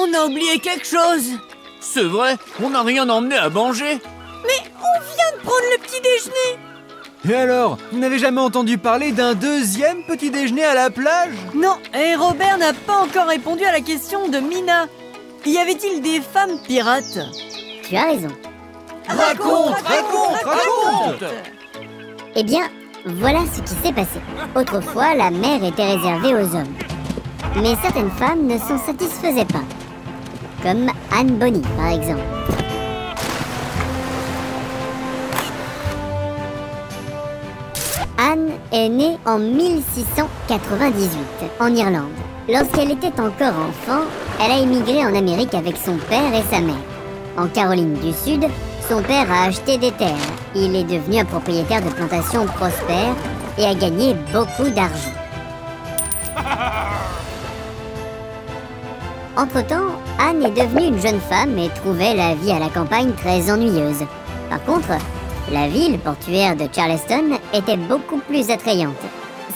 On a oublié quelque chose. C'est vrai, on n'a rien emmené à manger. Mais on vient de prendre le petit déjeuner. Et alors, vous n'avez jamais entendu parler d'un deuxième petit déjeuner à la plage? Non, et Robert n'a pas encore répondu à la question de Mina. Y avait-il des femmes pirates? Tu as raison. Raconte. Eh bien, voilà ce qui s'est passé. Autrefois, la mer était réservée aux hommes. Mais certaines femmes ne s'en satisfaisaient pas. Comme Anne Bonny, par exemple. Anne est née en 1698, en Irlande. Lorsqu'elle était encore enfant, elle a émigré en Amérique avec son père et sa mère. En Caroline du Sud, son père a acheté des terres. Il est devenu un propriétaire de plantations prospères et a gagné beaucoup d'argent. Entre-temps, Anne est devenue une jeune femme et trouvait la vie à la campagne très ennuyeuse. Par contre, la ville portuaire de Charleston était beaucoup plus attrayante.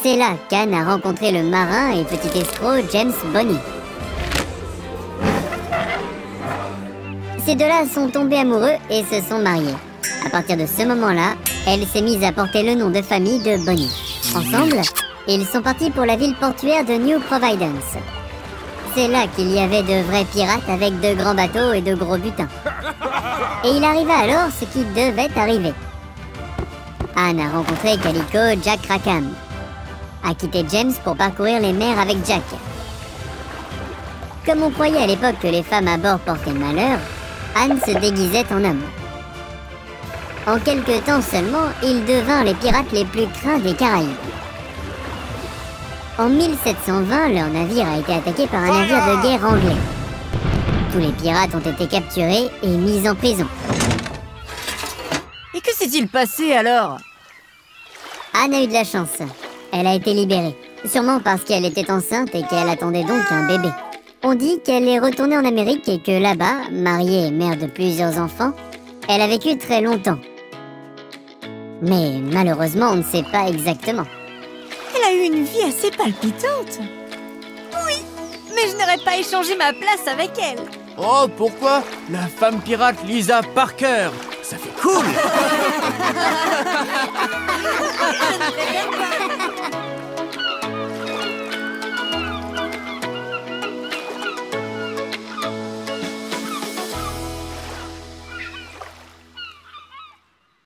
C'est là qu'Anne a rencontré le marin et petit escroc James Bonny. Ces deux-là sont tombés amoureux et se sont mariés. À partir de ce moment-là, elle s'est mise à porter le nom de famille de Bonny. Ensemble, ils sont partis pour la ville portuaire de New Providence. C'est là qu'il y avait de vrais pirates avec de grands bateaux et de gros butins. Et il arriva alors ce qui devait arriver. Anne a rencontré Calico Jack Rackham, a quitté James pour parcourir les mers avec Jack. Comme on croyait à l'époque que les femmes à bord portaient malheur, Anne se déguisait en homme. En quelque temps seulement, ils devinrent les pirates les plus craints des Caraïbes. En 1720, leur navire a été attaqué par un navire de guerre anglais. Tous les pirates ont été capturés et mis en prison. Et que s'est-il passé alors? Anne a eu de la chance. Elle a été libérée. Sûrement parce qu'elle était enceinte et qu'elle attendait donc un bébé. On dit qu'elle est retournée en Amérique et que là-bas, mariée et mère de plusieurs enfants, elle a vécu très longtemps. Mais malheureusement, on ne sait pas exactement. Elle a eu une vie assez palpitante. Oui, mais je n'aurais pas échangé ma place avec elle. Oh, pourquoi? La femme pirate Lisa Parker. Ça fait cool.